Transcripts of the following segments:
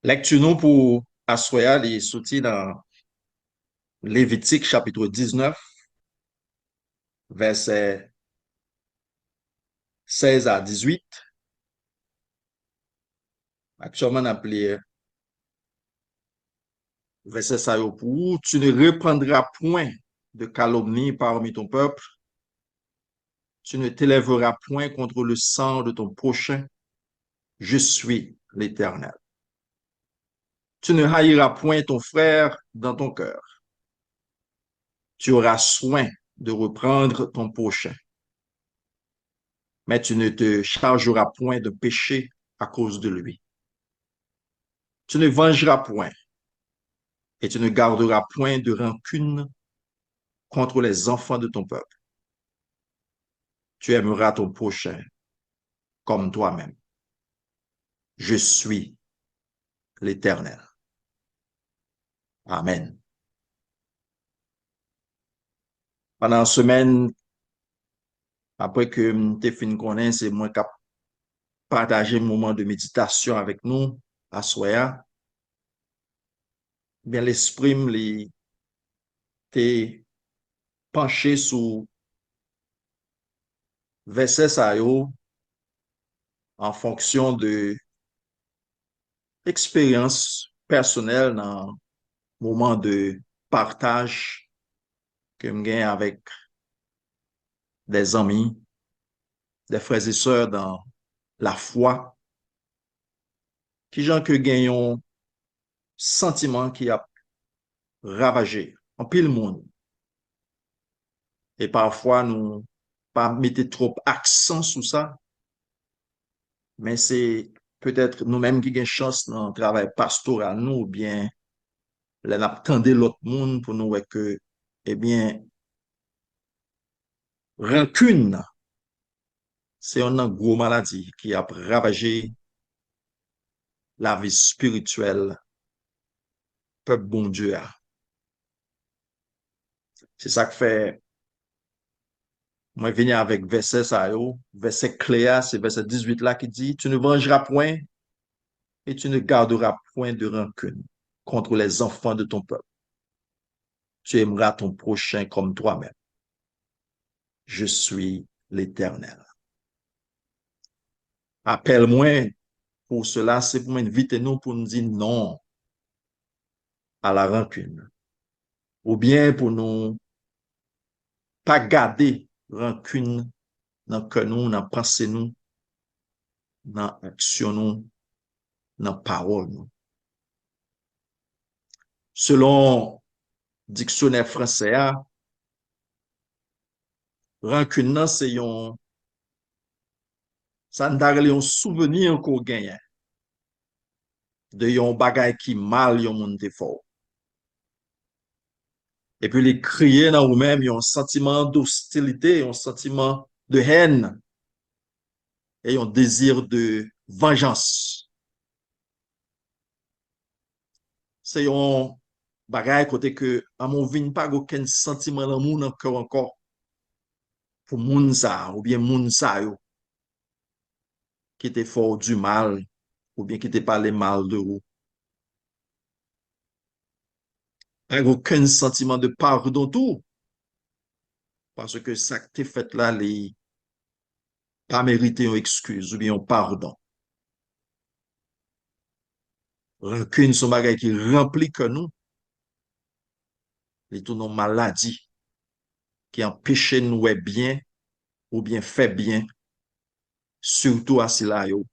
Lecture nous pour Assoya, les sorti dans Lévitique chapitre 19, versets 16 à 18. Actuellement, on appelé verset ça pour tu ne reprendras point de calomnie parmi ton peuple, tu ne t'élèveras point contre le sang de ton prochain, je suis l'Éternel. Tu ne haïras point ton frère dans ton cœur. Tu auras soin de reprendre ton prochain, mais tu ne te chargeras point de péché à cause de lui. Tu ne vengeras point et tu ne garderas point de rancune contre les enfants de ton peuple. Tu aimeras ton prochain comme toi-même. Je suis l'Éternel. Amen. Pendant la semaine, après que tu fin connaît, c'est moi qui partager un moment de méditation avec nous à Soya. Bien, l'esprit t'est penché sur verset ça en fonction de expérience personnelle dans moment de partage que je gagne avec des amis, des frères et sœurs dans la foi, qui gens que gagnons sentiment qui a ravagé en pile monde. Et parfois, nous pas mettre trop accent sur ça, mais c'est peut-être nous-mêmes qui avons chance dans le travail pastoral, nous, ou bien l'attendre l'autre monde pour nous voir que, eh bien, rancune, c'est une grosse maladie qui a ravagé la vie spirituelle, peuple bon Dieu. C'est ça que fait, moi, venir avec verset ça, verset clair, c'est verset 18 là qui dit, tu ne vengeras point et tu ne garderas point de rancune contre les enfants de ton peuple. Tu aimeras ton prochain comme toi-même. Je suis l'Éternel. Appelle-moi pour cela, c'est pour m'inviter nous pour nous dire non à la rancune. Ou bien pour nous pas garder rancune dans que nous, dans pensée nous, dans action nous, dans parole nous. Selon dictionnaire français, rancune, c'est ça nous un souvenir qu'on gagne de yon bagay qui mal yon moun te fort. Et puis les crier dans vous-même, yon sentiment d'hostilité, yon sentiment de haine et yon désir de vengeance. C'est yon bagay côté que à mon vin pas aucun sentiment dans moun encore pour moun sa ou bien moun sa yo qui te fort du mal ou bien qui te parlé mal de vous. Pas aucun sentiment de pardon tout parce que ça que t'es fait là les pas mérité une excuse ou bien un pardon. Rancune son bagay qui remplit que nous, les tout nos maladies qui empêchent nous ouais bien ou bien fait bien, surtout à cela yo,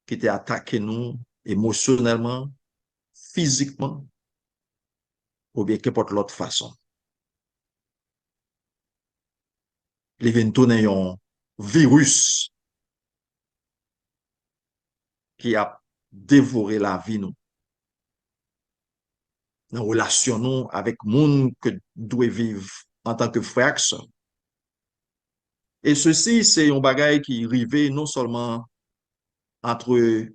qui te attaqué nous émotionnellement, physiquement, ou bien qu'importe l'autre façon. Les ventounes un virus qui a dévoré la vie nous, dans relation nous avec monde que doit vivre en tant que frère. Et ceci, c'est un bagay qui arrivait non seulement entre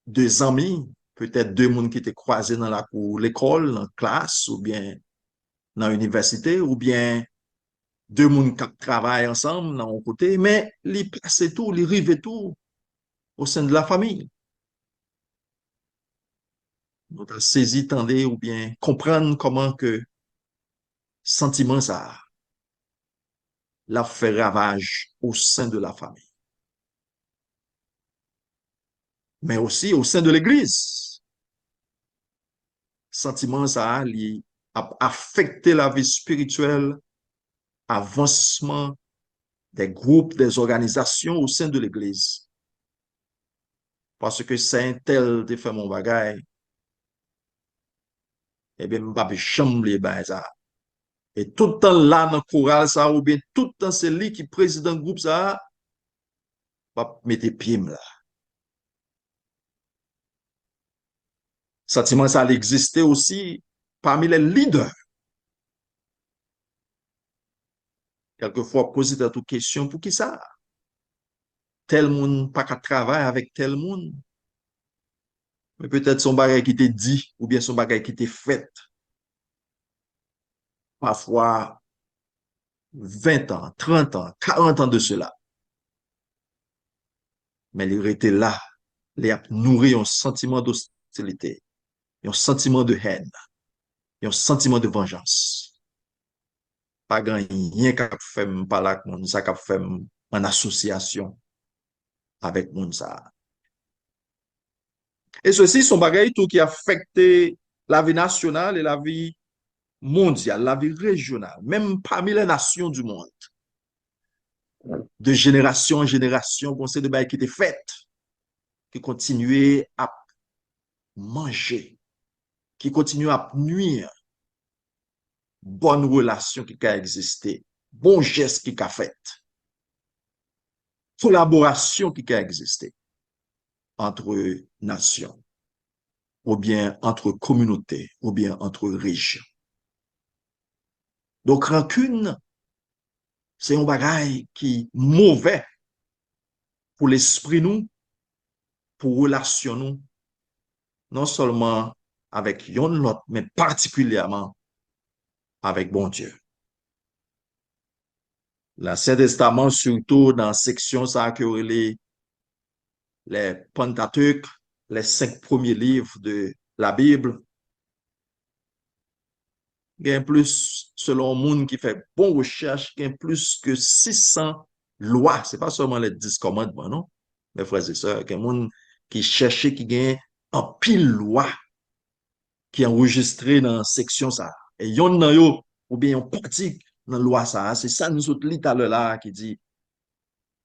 deux amis, peut-être deux mondes qui étaient croisés dans la cour, l'école, dans la classe, ou bien dans l'université, ou bien deux mondes qui travaillent ensemble dans un côté, mais ils passaient tout, ils arrivaient tout au sein de la famille. nous avons saisi, tendez ou bien comprendre comment que sentiment ça l'a fait ravage au sein de la famille, mais aussi au sein de l'Église. Sentiment ça a affecté la vie spirituelle, avancement des groupes, des organisations au sein de l'Église. Parce que c'est un tel de fait mon bagage, eh bien, je ne vais pas chambrer ça. Et tout le temps là, dans le choral, ça, ou bien tout le temps, c'est lui qui président le groupe, ça, va mettre pied là. Sentiment, ça existait aussi parmi les leaders. Quelquefois, poser toute question, pour qui ça? Tel monde pas qu'à travailler avec tel monde. Mais peut-être son bagage qui était dit, ou bien son bagage qui était fait. Parfois, 20 ans, 30 ans, 40 ans de cela. Mais il était là. Il a nourri un sentiment d'hostilité, un sentiment de haine, un sentiment de vengeance. Pas grand rien qu'a fait par là, ça qu'a fait en association avec moun ça. Et ceci sont bagailles tout qui affecté la vie nationale et la vie mondiale, la vie régionale, même parmi les nations du monde. De génération en génération, conseil de bagailles qui étaient faites, qui continuaient à manger, qui continuaient à nuire, bonne relation qui a existé, bon geste qui a fait, collaboration qui a existé entre nations, ou bien entre communautés, ou bien entre régions. Donc, rancune, c'est un bagage qui mauvais pour l'esprit nous, pour relation nous, non seulement avec yon l'autre, mais particulièrement avec bon Dieu. L'Ancien Testament, surtout dans la section ça que les Pentateuques, les 5 premiers livres de la Bible, il y a plus, selon le monde qui fait bon recherche, il y a plus que 600 lois. Ce n'est pas seulement les 10 commandements, non? Mes frères et sœurs, il y a un monde qui cherche, qui gagne en pile loi qui est enregistré dans la section ça. Et yon nan yo, ou bien yon pratique dans la loi ça, c'est ça nous autres lit à là qui dit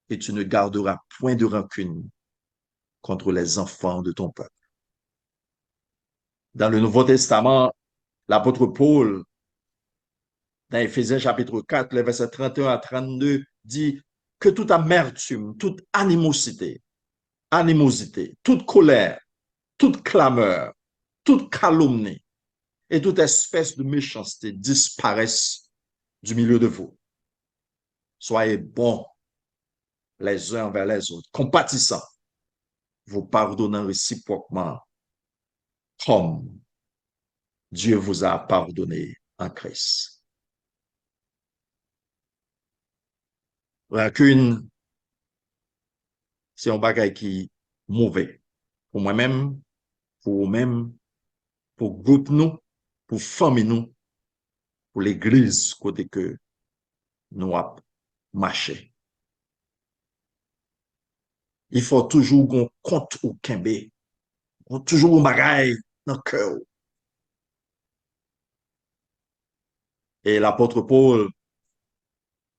que tu ne garderas point de rancune contre les enfants de ton peuple. Dans le Nouveau Testament, l'apôtre Paul, dans Éphésiens chapitre 4, les versets 31 à 32, dit que toute amertume, toute animosité, toute colère, toute clameur, toute calomnie et toute espèce de méchanceté disparaissent du milieu de vous. Soyez bons les uns envers les autres, compatissants, vous pardonnant réciproquement comme Dieu vous a pardonné en Christ. Rancune, c'est un bagage qui est mauvais. Pour moi-même, pour vous-même, pour groupe nous, pour famille nous, pour l'église côté que nous avons marché. Il faut toujours qu'on compte au Kembe, toujours un bagage dans le cœur. Et l'apôtre Paul,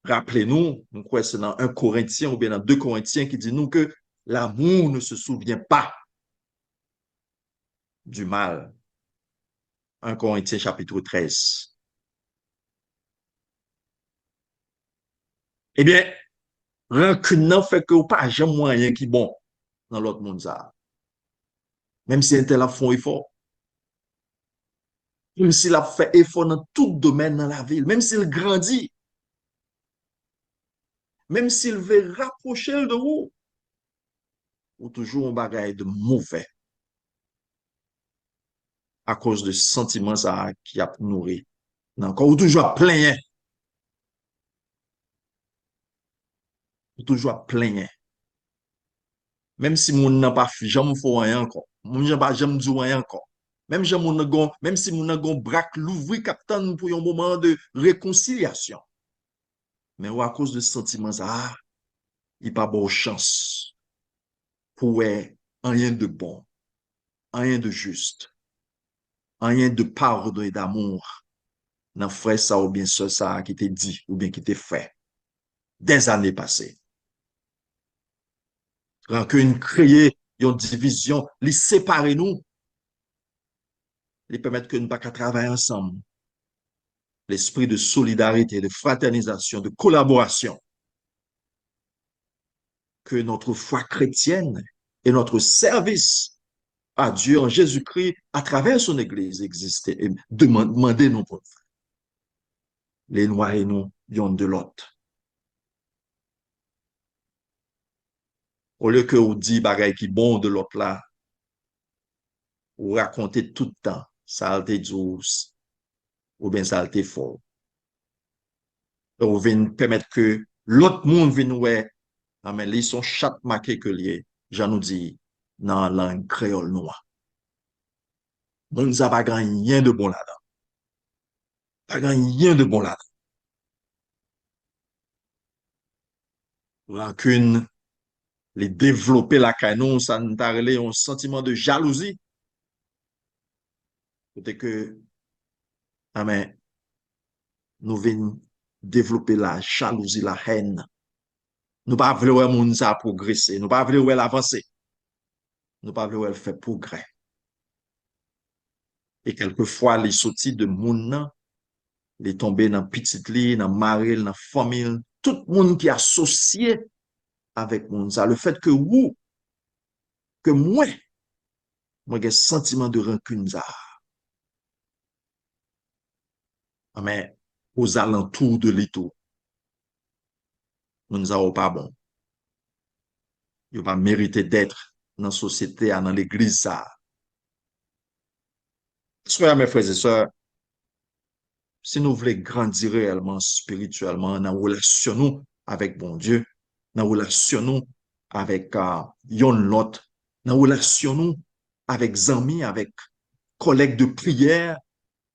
rappelez-nous, nous croyons c'est dans 1 Corinthien ou bien dans 2 Corinthiens qui dit nous que l'amour ne se souvient pas du mal. 1 Corinthiens chapitre 13. Eh bien, rancune nan fait que ou pas jamais moyen qui bon dans l'autre monde ça. Même si un tel a font effort, même s'il a fait effort dans tout domaine dans la ville, même s'il grandit, même s'il veut rapprocher de vous, ou toujours un bagage de mauvais à cause de sentiments ça qui a nourri. Encore, ou toujours plein, ou toujours plein. Même si mon n'a pas fait, jamais fait rien encore. Mon n'a pas jamais dit rien encore. Même si mon gon braque l'ouvri captain pour un moment de réconciliation. Mais à cause de sentiments, il n'y a pas de chance pour rien de bon, rien de juste, rien de pardon et d'amour dans frère ça ou bien ça qui t'est dit ou bien qui t'est fait des années passées. Rancune créée, une division, les séparer nous, les permettre que nous pas travailler ensemble. L'esprit de solidarité, de fraternisation, de collaboration que notre foi chrétienne et notre service à Dieu en Jésus-Christ à travers son Église existait et demander nous pour les noirs et nous, l'un de l'autre. Au lieu que vous dites bagaille qui bon de l'autre là, vous racontez tout le temps, ça a été douce ou bien ça a été fort. Ou vient permettre que l'autre monde vienne ouais, mais ils sont chaque marqué que lié, j'en nous dis, dans la langue créole noire. Donc, ça va gagner rien de bon là-dedans. Pas gagner rien de bon là-dedans. Rancune, les développer la canon, ça nous a un sentiment de jalousie. Peut-être que, mais, nous venons développer la jalousie, la haine. Nous pas voulons moun ça progresser, nous pas voulons avancer, nous pas voulons faire progrès. Et quelquefois, les sorties de moun, les tomber dans petite lit, dans maril, dans famille, tout le monde qui est associé avec moun ça, le fait que vous, que moi, j'ai sentiment de rancune ça. Mais aux alentours de l'étau, nous ne sommes pas bon. Ils pas mérité d'être dans la société, dans l'église ça. Soyez mes frères et sœurs, si nous voulons grandir réellement spirituellement dans la relation nous avec bon Dieu, dans la relation nous avec yon lot, dans la relation nous avec amis, avec collègues de prière,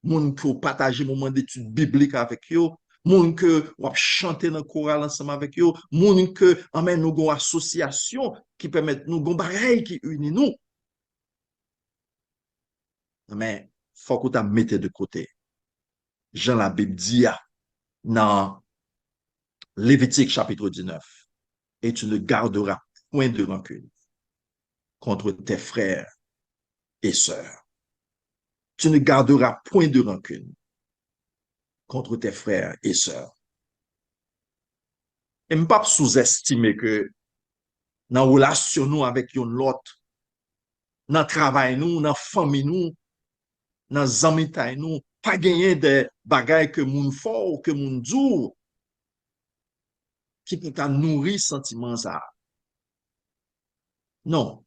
moun qui partager moment d'études bibliques avec eux, moun que ou chanter dans le choral ensemble avec eux, moun que amène nous une association qui permet nous gon bagay qui unit nous. Mais faut que tu mette de côté. Jean la Bible dit dans Lévitique chapitre 19, et tu ne garderas point de rancune contre tes frères et sœurs. Tu ne garderas point de rancune contre tes frères et sœurs. Et ne pas sous-estimer que dans la relation nous avec l'autre, dans le travail nous, dans la famille nous, dans les amis nous, pas gagner des bagailles que moun fort, que moun dur, qui peut nourrir sentiment ça. Non.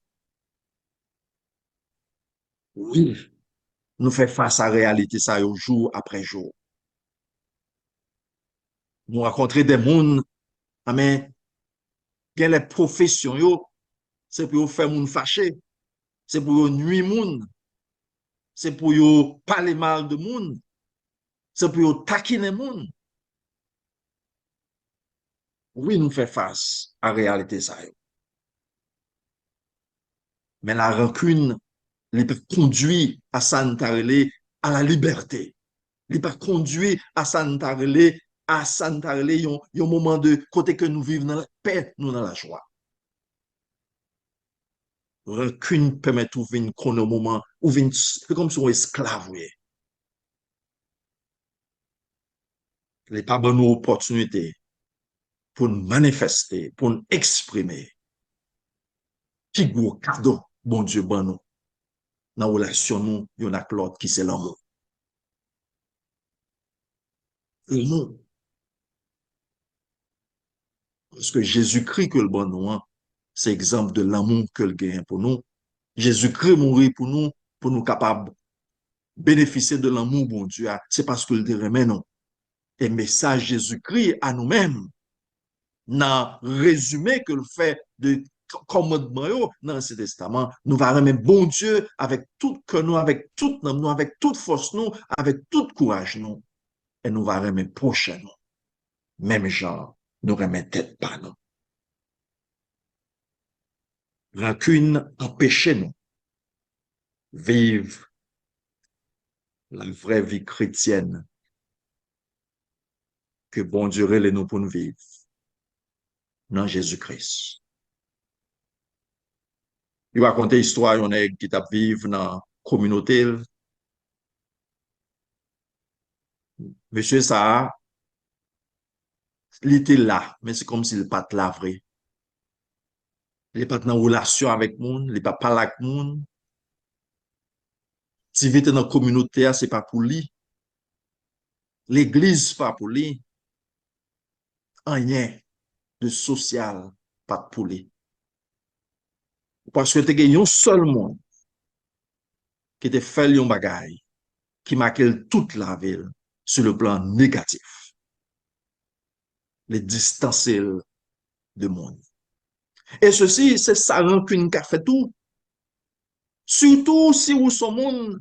Oui, nous faisons face à la réalité ça jour après jour. Nous rencontrons des mondes, mais les professions, c'est pour faire moun fâché, c'est pour nuire moun, c'est pour parler mal de moun, c'est pour taquiner moun. Oui, nous faisons face à la réalité ça. Mais la rancune, il peut conduire à Santarele à la liberté. Il peut conduire à Santarele un moment de côté que nous vivons dans la paix, nous dans la joie. Rancune permet de trouver un moment où c'est comme si on est esclave. Il n'est pas bonne opportunité pour nous manifester, pour nous exprimer. Qui gros cadeau, bon Dieu, bon nous. Dans la relation, nous, il y en a l'autre qui c'est l'amour. L'amour. Parce que Jésus-Christ que le bon nous, c'est exemple de l'amour que le gagne pour nous. Jésus-Christ mourit pour nous capables de bénéficier de l'amour, bon Dieu. C'est parce que le remet non. Et message Jésus-Christ à nous-mêmes, n'a résumé que le fait de commandement dans l'Ancien Testament, nous va remettre bon Dieu avec tout que nous, avec toute nous, avec toute force nous, avec tout courage nous, et nous va remettre prochain nous. Même genre, nous remettre tête pas nous. Rancune empêche nous vivre la vraie vie chrétienne que bon Dieu relève nous pour nous vivre dans Jésus-Christ. Il raconte l'histoire, on est qui t'a vivre dans la communauté. Monsieur ça, il était là, mais c'est comme s'il n'est pas là vrai. Il n'est pas dans relation avec le monde, il n'est pas parlé avec le monde. Si il était dans la communauté, ce n'est pas pour lui. L'église, ce n'est pas pour lui. Rien de social, pas pour lui. Parce que tu as un seul monde qui te fait un bagage, qui marque toute la ville sur le plan négatif. Les distancer de monde. Et ceci, c'est ça rancune qui a fait tout. Surtout si vous sont monde,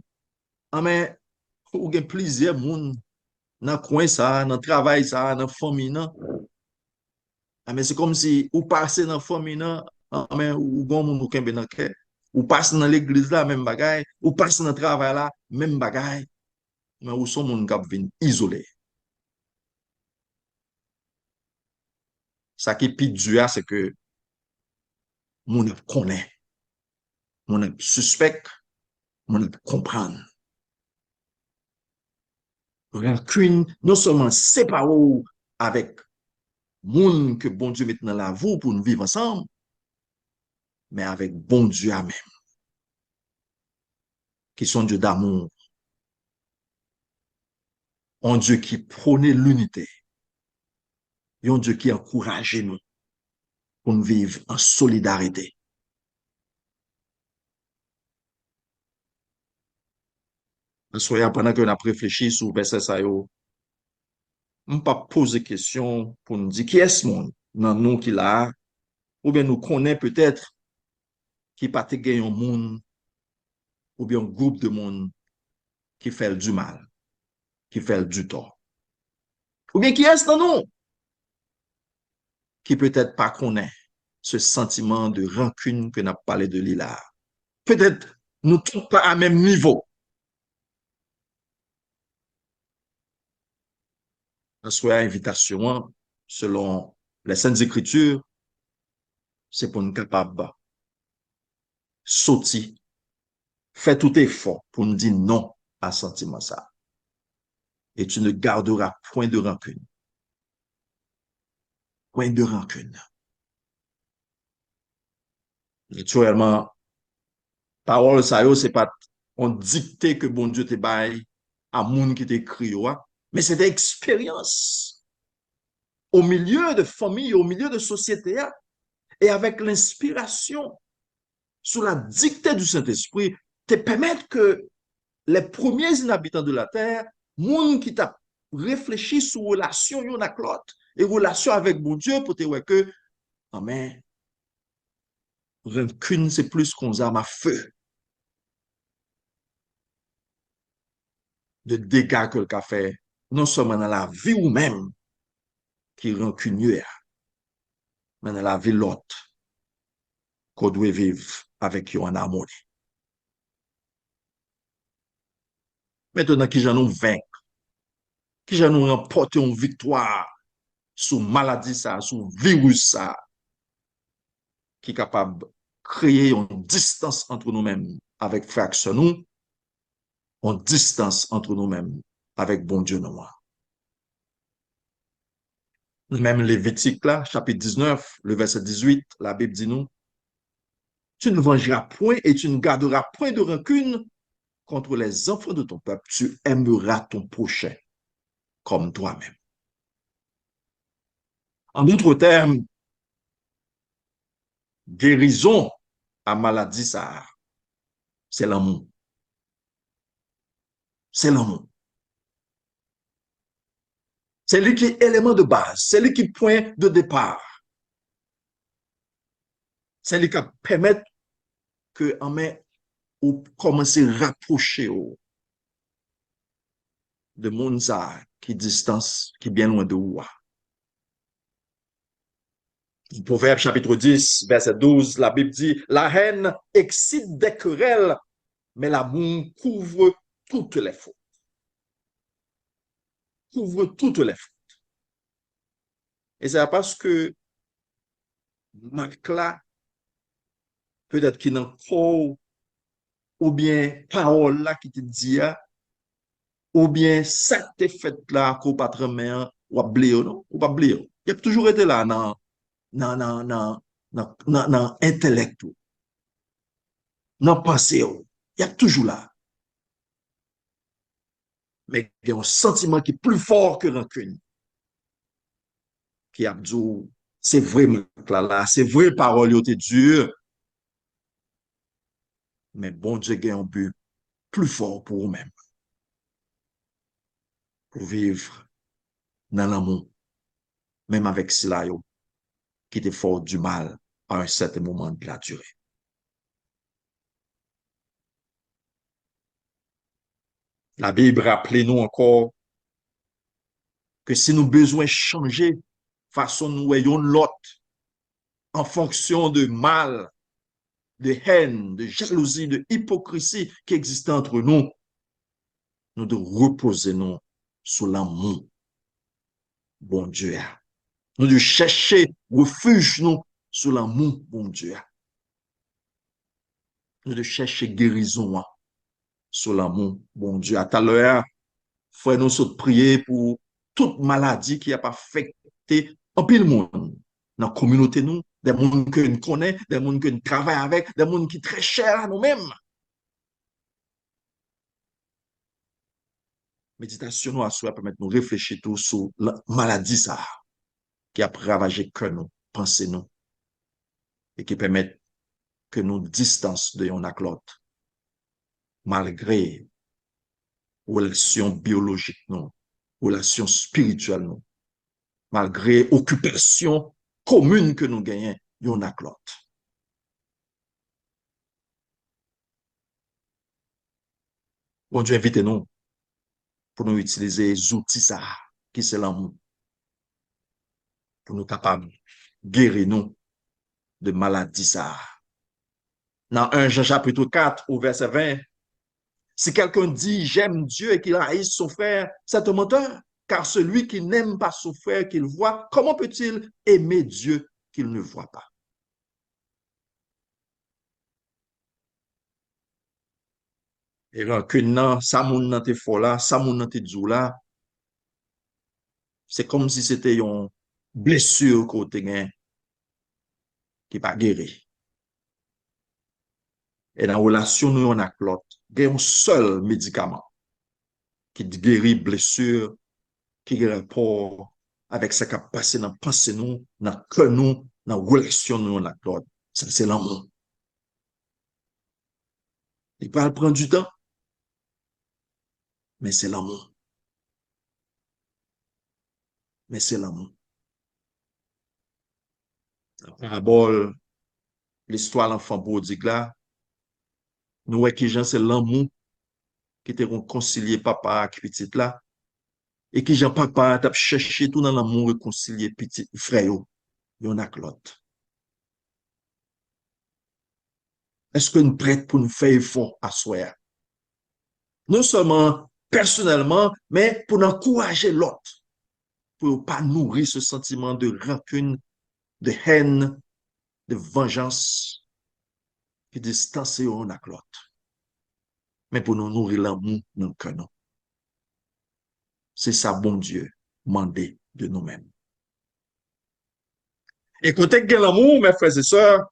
mais vous avez plusieurs monde dans le coin ça, dans le travail ça, dans la famille. Mais c'est comme si vous passez dans la famille, mais vous avez un monde dans le cœur. Vous passez dans l'église là, même bagaille. Vous passez dans le travail là, même bagaille. Mais vous sont monde qui viennent isolé. Ça qui est plus dur, c'est que mon connaît, mon suspect, mon comprendre. Rancune, non seulement séparé avec monde que bon Dieu met dans la vie pour nous vivre ensemble, mais avec bon Dieu à même, qui sont Dieu d'amour, un Dieu qui prône l'unité, et un Dieu qui encourage nous pour nous vivre en solidarité. Soyez pendant que nous avons réfléchi sur verset ça, on ne pas poser question pour nous dire qui est ce monde dans nous qui là, ou bien nous connaît peut-être qui pas gagné un monde, ou bien un groupe de monde qui fait du mal, qui fait du tort. Ou bien qui est dans nous qui peut-être pas connaît ce sentiment de rancune que n'a parlé de Lila. Peut-être nous ne sommes pas à même niveau. Soit invitation, selon les Saintes Écritures, c'est pour nous capables sauter, faire tout effort pour nous dire non à ce sentiment ça. Et tu ne garderas point de rancune. Point de rancune. Naturellement, parole ça, c'est pas on dicté que bon Dieu te baille à monde qui t'écrit, mais c'est des expériences au milieu de famille, au milieu de société, et avec l'inspiration, sous la dictée du Saint-Esprit, te permettre que les premiers inhabitants de la terre, monde qui t'a réfléchi sur relation yon avec l'autre, et relation avec mon Dieu pour te dire que, amen, rancune, c'est plus qu'on a à feu de dégâts que le fait, non seulement dans la vie ou même qui rancunieux, mais dans la vie l'autre qu'on doit vivre avec eux en harmonie. Maintenant, qui j'en nous vaincre, qui j'en nous remporter une victoire sur maladie ça, sur virus ça, qui est capable de créer une distance entre nous-mêmes avec fraction nous, une distance entre nous-mêmes avec bon Dieu noir. Même Lévitique là, chapitre 19, le verset 18, la Bible dit nous, tu ne vengeras point et tu ne garderas point de rancune contre les enfants de ton peuple, tu aimeras ton prochain comme toi-même. En d'autres termes, guérison à maladie, ça, c'est l'amour. C'est l'amour. C'est lui qui est élément de base, c'est lui qui est point de départ. C'est lui qui permet que en mai ou commencer à rapprocher de Monza qui distance, qui est bien loin de vous. Proverbe chapitre 10, verset 12, la Bible dit, la haine excite des querelles, mais l'amour couvre toutes les fautes. Couvre toutes les fautes. Et c'est parce que Marc là, peut-être qu'il n'a pas, ou bien parole là qui te dit, ou bien ça te fait là, qu'on pas très bien, ou oublier, non? Ou pas oublier. Il a toujours été là dans intellect, dans pensée. Il y a toujours là. Mais il y a un sentiment qui est plus fort que rancune. Qui a dit, c'est vraiment là, c'est vrai parole, il dur. Mais bon Dieu a un but plus fort pour vous-même. Pour vivre dans l'amour. Même avec cela, qui te fort du mal à un certain moment de la durée. La Bible rappelle-nous encore que si nous besoin changer façon nous voyons l'autre en fonction de mal, de haine, de jalousie, de hypocrisie qui existe entre nous, nous devons reposer nous sur l'amour, bon Dieu. Nous devons chercher refuge nous sur l'amour, bon Dieu. Nous devons chercher guérison sur l'amour, bon Dieu. À tout à l'heure, frère, nous sommes prier pour toute maladie qui a pas affecté en pile monde dans la communauté nous, des gens que nous connaissons, des gens que nous travaillons avec, des gens qui sont très chers à nous-mêmes. Méditation nous assoit permettre de nous réfléchir tout sur la maladie ça qui a ravagé que nous, pensez nous et qui permet que nous distance de l'un à l'autre malgré relation biologique nous, relation spirituelle nous, malgré occupation commune que nous gagnons l'un à l'autre. Bon Dieu, invitez-nous pour nous utiliser les outils ça, qui c'est l'amour, pour nous capables de guérir nous de maladies ça. Dans 1 Jean chapitre 4 au verset 20, si quelqu'un dit j'aime Dieu et qu'il haïsse son frère, c'est un menteur. Car celui qui n'aime pas son frère qu'il voit, comment peut-il aimer Dieu qu'il ne voit pas? Et rancune nan, sa moun nan te fò la, sa moun nan te djou la, c'est comme si c'était une blessure côté gen qui pas guéri. Et dans la relation nous on a l'autre, il y a un seul médicament qui guérit blessure, qui guérit rapport avec ce qui a passé dans pensée nous, dans cœur nous, dans la relation nous on a l'autre. Ça c'est l'amour. Il peut prendre du temps, mais c'est l'amour. Mais c'est l'amour. La parabole, l'histoire de l'enfant prodigue là, nous voyons que c'est l'amour qui te réconcilié papa avec petit là, et que Jean papa t'a cherché tout dans l'amour réconcilier petit frère yo, yon ak l'autre. Est-ce que nous prêts pour nous faire effort à soi? Non seulement personnellement, mais pour encourager l'autre, pour ne pas nourrir ce sentiment de rancune, de haine, de vengeance qui distance yon ak l'autre. Mais pour nous nourrir l'amour dans le cœur. C'est ça, bon Dieu, mandé de nous-mêmes. Et côté que l'amour, mes frères et sœurs,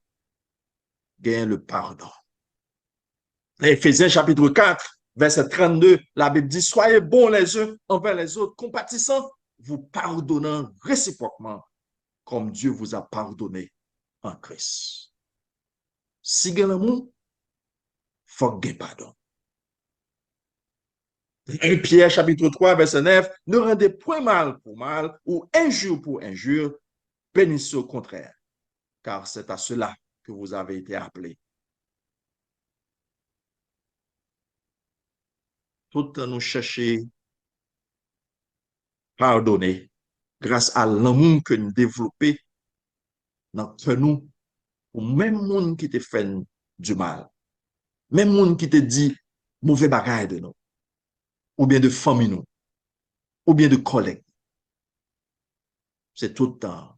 gagne le pardon. Éphésiens chapitre 4, verset 32, la Bible dit, soyez bons les uns envers les autres, compatissants, vous pardonnant réciproquement, comme Dieu vous a pardonné en Christ. Si gagne l'amour, faut gagne pardon. 1 Pierre chapitre 3, verset 9, ne rendez point mal pour mal ou injure pour injure, bénissez au contraire, car c'est à cela que vous avez été appelés. Tout en nous chercher pardonner grâce à l'amour que nous développons dans nous pour même monde qui te fait du mal, même monde qui te dit mauvais bagaille de nous, ou bien de famille nous, ou bien de collègues. C'est tout le temps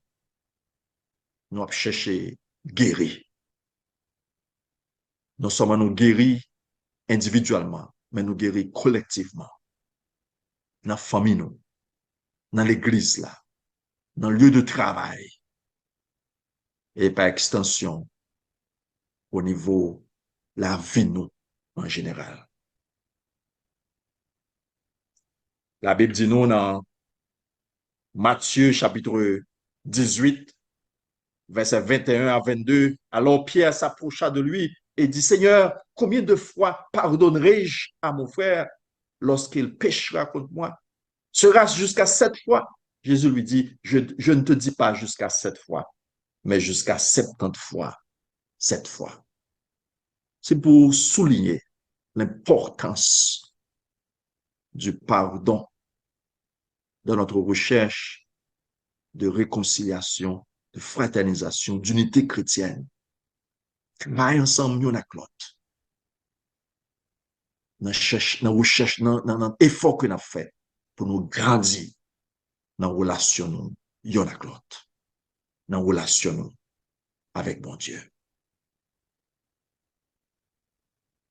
nous avons cherché guérir. Non seulement nous guérir individuellement, mais nous guérir collectivement. Dans la famille nous, dans l'église là, dans le lieu de travail, et par extension au niveau de la vie nous en général. La Bible dit nous dans Matthieu chapitre 18, versets 21 à 22, alors Pierre s'approcha de lui et dit, Seigneur, combien de fois pardonnerai-je à mon frère lorsqu'il péchera contre moi? Sera-ce jusqu'à 7 fois? Jésus lui dit, je ne te dis pas jusqu'à 7 fois, mais jusqu'à 70 fois, 7 fois. C'est pour souligner l'importance du pardon dans notre recherche de réconciliation, de fraternisation, d'unité chrétienne. Travaille ensemble, nous, avec l'autre. Dans recherche, dans effort que nous avons fait pour nous grandir dans la relation, nous, avec l'autre. Dans la relation, nous, avec mon Dieu.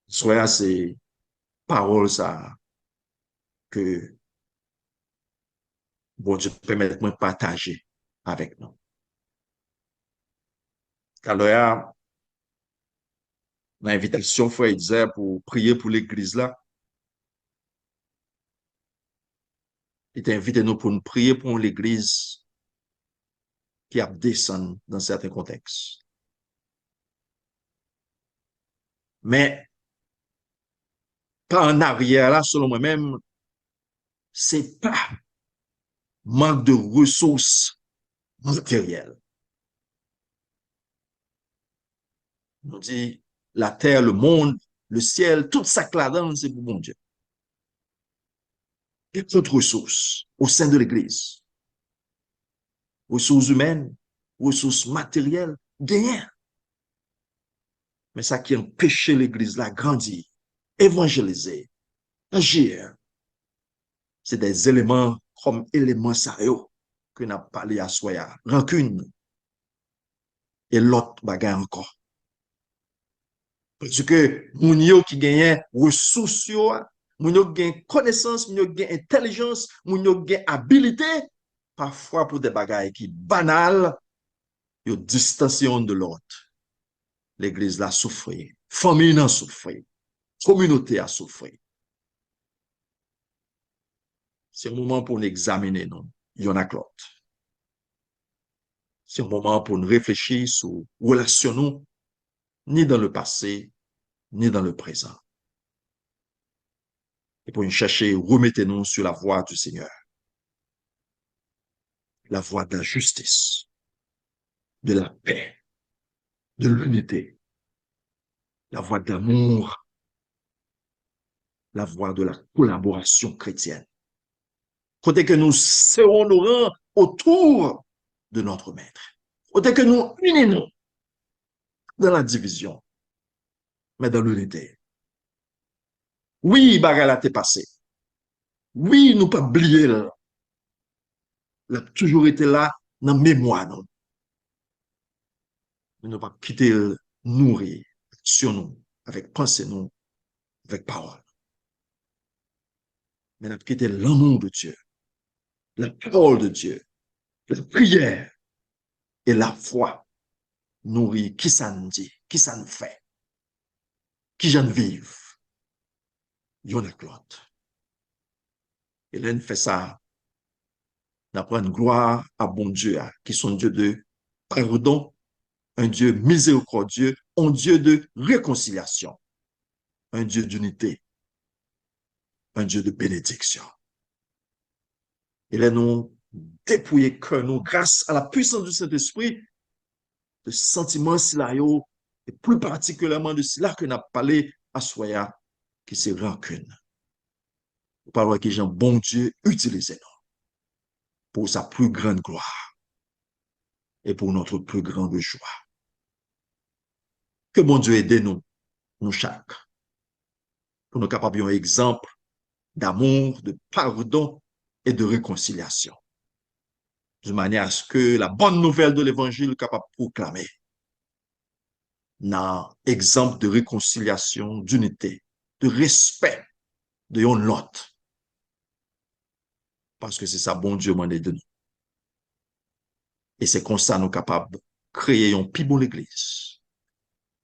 Soit ces paroles, ça, que bon Dieu permet de partager avec nous. Alors, l'invitation, frère, disait, pour prier pour l'église là, il t'invite nous pour nous prier pour l'église qui a descendu dans certains contextes. Mais, pas en arrière là, selon moi-même, c'est pas manque de ressources matérielles. On dit, la terre, le monde, le ciel, tout ça là-dedans, c'est pour mon Dieu. Il y a d'autres ressources au sein de l'église. Ressources humaines, ressources matérielles, rien. Mais ça qui empêche l'église là grandir, évangéliser, agir, c'est des éléments comme éléments sérieux que n'a parlé à soi, rancune et l'autre bagarre encore. Parce que moun yo qui gagne ressources yo, moun yo gagne connaissance, moun yo gagne intelligence, moun yo gagne habilité, parfois pour des bagailles qui banales, yo distanciation de l'autre. L'église l'a souffert, famille n'a souffert, communauté a souffert. C'est un moment pour nous examiner, non? Il y en a l'autre. C'est un moment pour nous réfléchir sur relationnons, ni dans le passé, ni dans le présent. Et pour nous chercher, remettez-nous sur la voie du Seigneur. La voie de la justice, de la paix, de l'unité, la voie de l'amour, la voie de la collaboration chrétienne. Côté que nous serons nos rangs autour de notre maître. Côté que nous unissons dans la division, mais dans l'unité. Oui, bagarre t'est passé. Oui, nous pas oublier là. Il a toujours été là dans la mémoire. Non? Nous ne pas quitter nourrir sur nous, avec pensée nous, avec parole. Mais nous quitter l'amour de Dieu, la parole de Dieu, la prière et la foi nourrir qui ça nous dit, qui ça nous fait, qui j'en vive. Y'en a l'autre. Et là, nous fait ça, nous prenons gloire à bon Dieu, qui sont Dieu de pardon, un Dieu miséricordieux, un Dieu de réconciliation, un Dieu d'unité, un Dieu de bénédiction. Et là, nous dépouiller que nous, grâce à la puissance du Saint-Esprit, de sentiments si là, et plus particulièrement de cela que n'a parlé à Soya, qui c'est rancune. Nous parlons que Jean, bon Dieu, utilisez nous pour sa plus grande gloire et pour notre plus grande joie. Que bon Dieu aide nous, nous chaque, pour nous capables d'un exemple d'amour, de pardon et de réconciliation, de manière à ce que la bonne nouvelle de l'évangile capable de proclamer un exemple de réconciliation, d'unité, de respect de l'autre. Parce que c'est ça, bon Dieu m'en est donné. Et c'est comme ça nous capables de créer un plus bon église,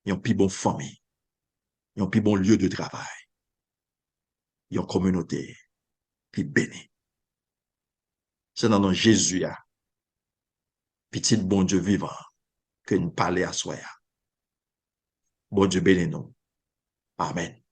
un plus bon famille, un plus bon lieu de travail, une communauté qui bénie. C'est dans Jésus, petit bon Dieu vivant, que nous parlons à soi. Bon Dieu bénis nous. Amen.